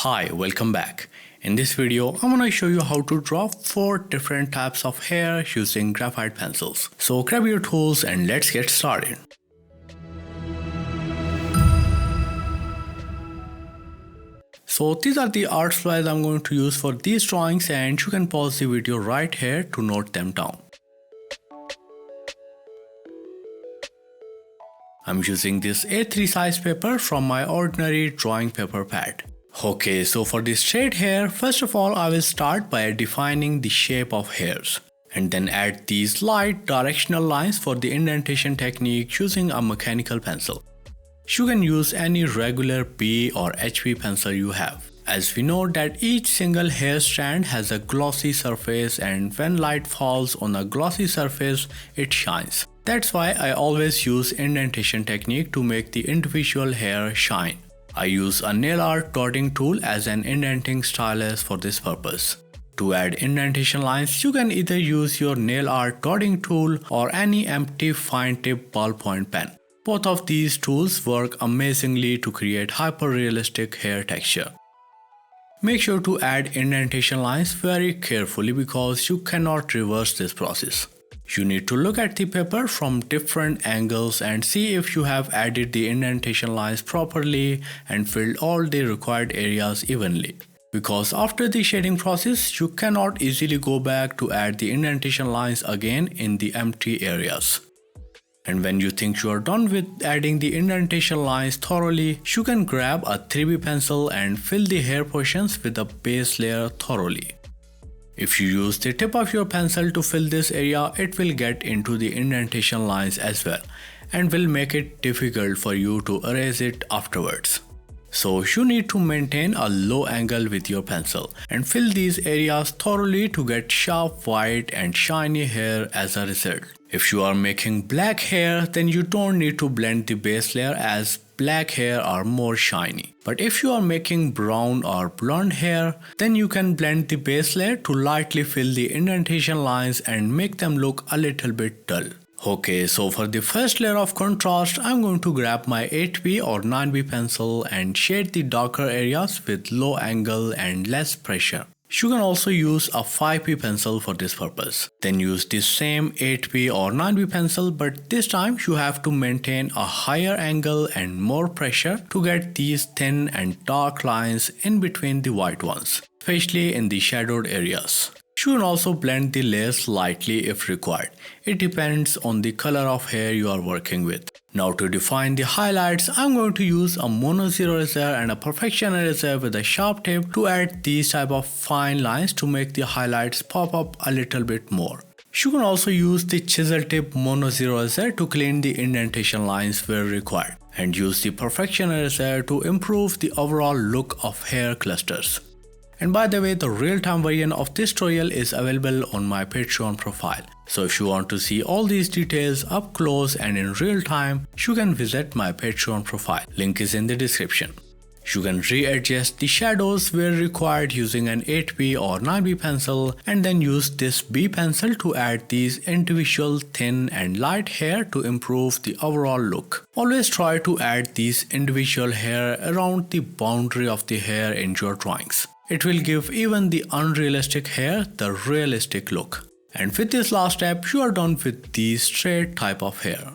Hi, welcome back. In this video, I'm going to show you how to draw 4 different types of hair using graphite pencils. So grab your tools and let's get started. So these are the art supplies I'm going to use for these drawings, and you can pause the video right here to note them down. I'm using this A3 size paper from my ordinary drawing paper pad. Okay, so for this straight hair, first of all I will start by defining the shape of hairs and then add these light directional lines for the indentation technique using a mechanical pencil. You can use any regular B or HB pencil you have, as we know that each single hair strand has a glossy surface, and when light falls on a glossy surface, it shines. That's why I always use indentation technique to make the individual hair shine. I use a nail art dotting tool as an indenting stylus for this purpose. To add indentation lines, you can either use your nail art dotting tool or any empty fine tip ballpoint pen. Both of these tools work amazingly to create hyper-realistic hair texture. Make sure to add indentation lines very carefully because you cannot reverse this process. You need to look at the paper from different angles and see if you have added the indentation lines properly and filled all the required areas evenly. Because after the shading process, you cannot easily go back to add the indentation lines again in the empty areas. And when you think you are done with adding the indentation lines thoroughly, you can grab a 3B pencil and fill the hair portions with a base layer thoroughly. If you use the tip of your pencil to fill this area, it will get into the indentation lines as well and will make it difficult for you to erase it afterwards. So you need to maintain a low angle with your pencil and fill these areas thoroughly to get sharp white and shiny hair as a result. If you are making black hair, then you don't need to blend the base layer as black hair are more shiny. But if you are making brown or blonde hair, then you can blend the base layer to lightly fill the indentation lines and make them look a little bit dull. Okay, so for the first layer of contrast, I'm going to grab my 8B or 9B pencil and shade the darker areas with low angle and less pressure. You can also use a 5B pencil for this purpose. Then use the same 8B or 9B pencil, but this time you have to maintain a higher angle and more pressure to get these thin and dark lines in between the white ones, especially in the shadowed areas. You can also blend the layers lightly if required. It depends on the color of hair you are working with. Now to define the highlights, I'm going to use a mono zero eraser and a perfection eraser with a sharp tip to add these type of fine lines to make the highlights pop up a little bit more. You can also use the chisel tip mono zero eraser to clean the indentation lines where required, and use the perfection eraser to improve the overall look of hair clusters. And by the way, the real-time version of this tutorial is available on my Patreon profile. So if you want to see all these details up close and in real time, you can visit my Patreon profile. Link is in the description. You can readjust the shadows where required using an 8B or 9B pencil, and then use this B pencil to add these individual thin and light hair to improve the overall look. Always try to add these individual hair around the boundary of the hair in your drawings. It will give even the unrealistic hair the realistic look. And with this last step, you are done with the straight type of hair.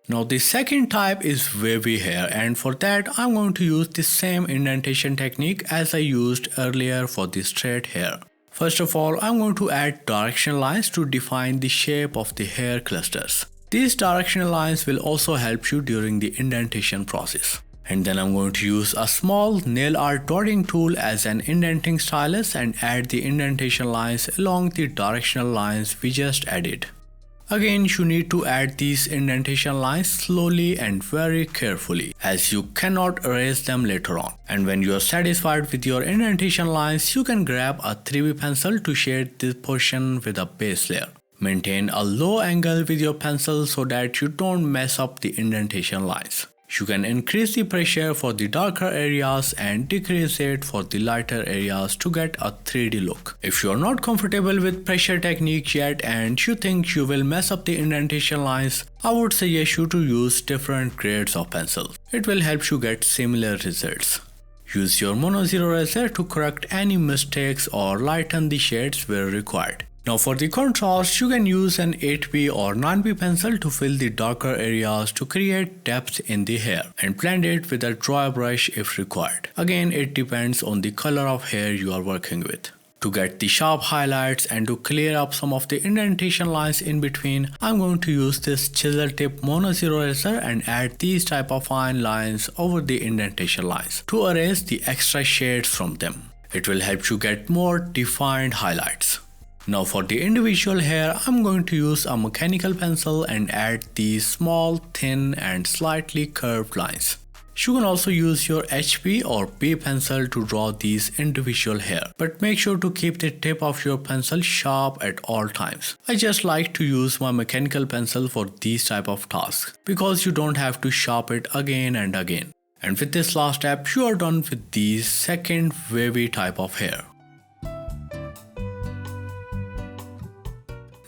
Now the second type is wavy hair, and for that I'm going to use the same indentation technique as I used earlier for the straight hair. First of all, I'm going to add directional lines to define the shape of the hair clusters. These directional lines will also help you during the indentation process. And then I'm going to use a small nail art dotting tool as an indenting stylus and add the indentation lines along the directional lines we just added. Again, you need to add these indentation lines slowly and very carefully, as you cannot erase them later on. And when you are satisfied with your indentation lines, you can grab a 3B pencil to shade this portion with a base layer. Maintain a low angle with your pencil so that you don't mess up the indentation lines. You can increase the pressure for the darker areas and decrease it for the lighter areas to get a 3D look. If you are not comfortable with pressure technique yet and you think you will mess up the indentation lines, I would suggest you to use different grades of pencil. It will help you get similar results. Use your mono zero eraser to correct any mistakes or lighten the shades where required. Now for the contrast, you can use an 8B or 9B pencil to fill the darker areas to create depth in the hair and blend it with a dry brush if required. Again, it depends on the color of hair you are working with. To get the sharp highlights and to clear up some of the indentation lines in between, I'm going to use this chisel tip mono zero eraser and add these type of fine lines over the indentation lines to erase the extra shades from them. It will help you get more defined highlights. Now for the individual hair, I'm going to use a mechanical pencil and add these small, thin and slightly curved lines. You can also use your HB or B pencil to draw these individual hair, but make sure to keep the tip of your pencil sharp at all times. I just like to use my mechanical pencil for these type of tasks because you don't have to sharpen it again and again. And with this last step, you are done with the second wavy type of hair.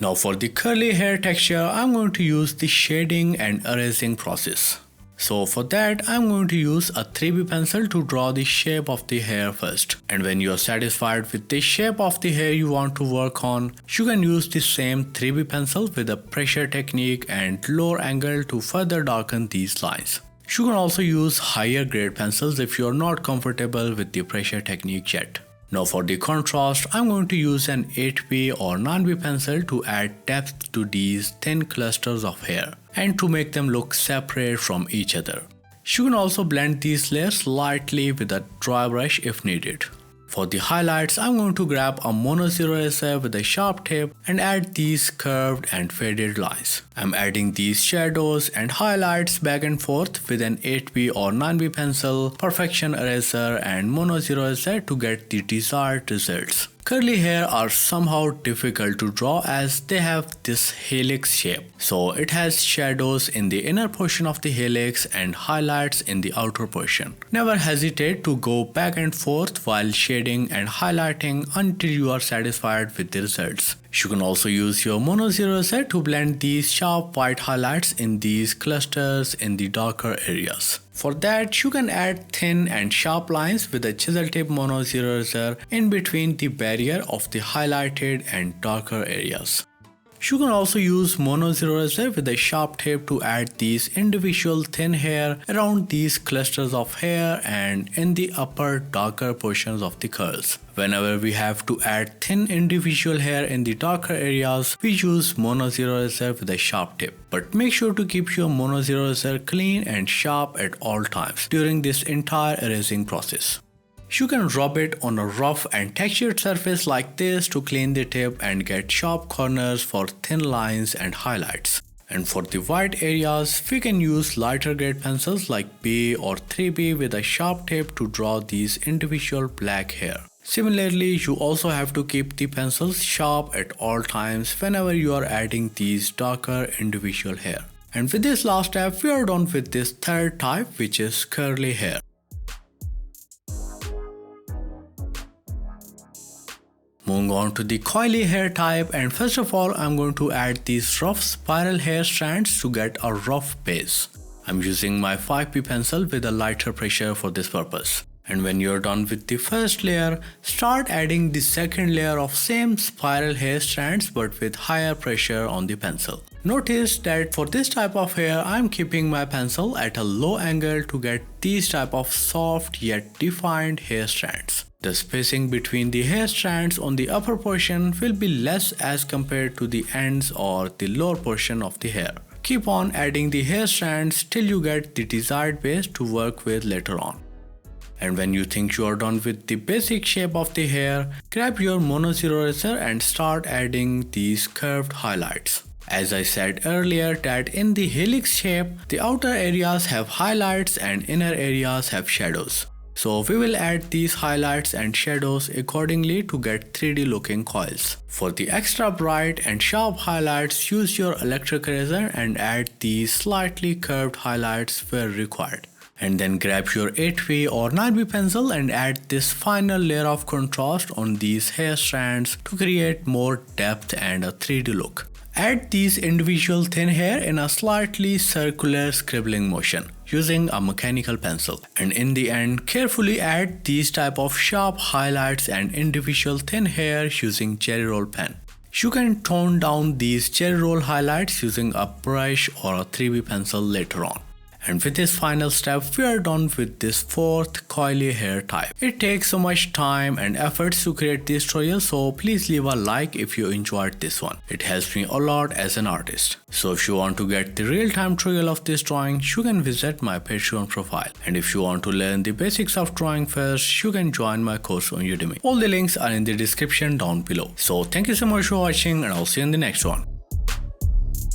Now for the curly hair texture, I'm going to use the shading and erasing process. So for that, I'm going to use a 3B pencil to draw the shape of the hair first. And when you are satisfied with the shape of the hair you want to work on, you can use the same 3B pencil with a pressure technique and lower angle to further darken these lines. You can also use higher grade pencils if you are not comfortable with the pressure technique yet. Now for the contrast, I'm going to use an 8B or 9B pencil to add depth to these thin clusters of hair and to make them look separate from each other. You can also blend these layers lightly with a dry brush if needed. For the highlights, I'm going to grab a mono zero eraser with a sharp tip and add these curved and faded lines. I'm adding these shadows and highlights back and forth with an 8B or 9B pencil, perfection eraser and mono zero eraser to get the desired results. Curly hair are somehow difficult to draw as they have this helix shape. So it has shadows in the inner portion of the helix and highlights in the outer portion. Never hesitate to go back and forth while shading and highlighting until you are satisfied with the results. You can also use your mono zero eraser to blend these sharp white highlights in these clusters in the darker areas. For that, you can add thin and sharp lines with a chisel tip mono zero eraser in between the barrier of the highlighted and darker areas. You can also use mono zero eraser with a sharp tip to add these individual thin hair around these clusters of hair and in the upper darker portions of the curls. Whenever we have to add thin individual hair in the darker areas, we use mono zero eraser with a sharp tip. But make sure to keep your mono zero eraser clean and sharp at all times during this entire erasing process. You can rub it on a rough and textured surface like this to clean the tip and get sharp corners for thin lines and highlights. And for the white areas, we can use lighter grade pencils like B or 3B with a sharp tip to draw these individual black hair. Similarly, you also have to keep the pencils sharp at all times whenever you are adding these darker individual hair. And with this last step, we are done with this third type, which is curly hair. Moving on to the coily hair type, and first of all I'm going to add these rough spiral hair strands to get a rough base. I'm using my 5B pencil with a lighter pressure for this purpose. And when you're done with the first layer, start adding the second layer of same spiral hair strands but with higher pressure on the pencil. Notice that for this type of hair, I'm keeping my pencil at a low angle to get these type of soft yet defined hair strands. The spacing between the hair strands on the upper portion will be less as compared to the ends or the lower portion of the hair. Keep on adding the hair strands till you get the desired base to work with later on. And when you think you are done with the basic shape of the hair, grab your mono zero eraser and start adding these curved highlights. As I said earlier that in the helix shape, the outer areas have highlights and inner areas have shadows. So we will add these highlights and shadows accordingly to get 3D looking coils. For the extra bright and sharp highlights, use your electric eraser and add these slightly curved highlights where required. And then grab your 8B or 9B pencil and add this final layer of contrast on these hair strands to create more depth and a 3D look. Add these individual thin hair in a slightly circular scribbling motion using a mechanical pencil. And in the end, carefully add these type of sharp highlights and individual thin hair using cherry roll pen. You can tone down these cherry roll highlights using a brush or a 3B pencil later on. And with this final step, we are done with this fourth coily hair type. It takes so much time and efforts to create this tutorial, so please leave a like if you enjoyed this one. It helps me a lot as an artist. So if you want to get the real-time tutorial of this drawing, you can visit my Patreon profile. And if you want to learn the basics of drawing first, you can join my course on Udemy. All the links are in the description down below. So thank you so much for watching, and I'll see you in the next one.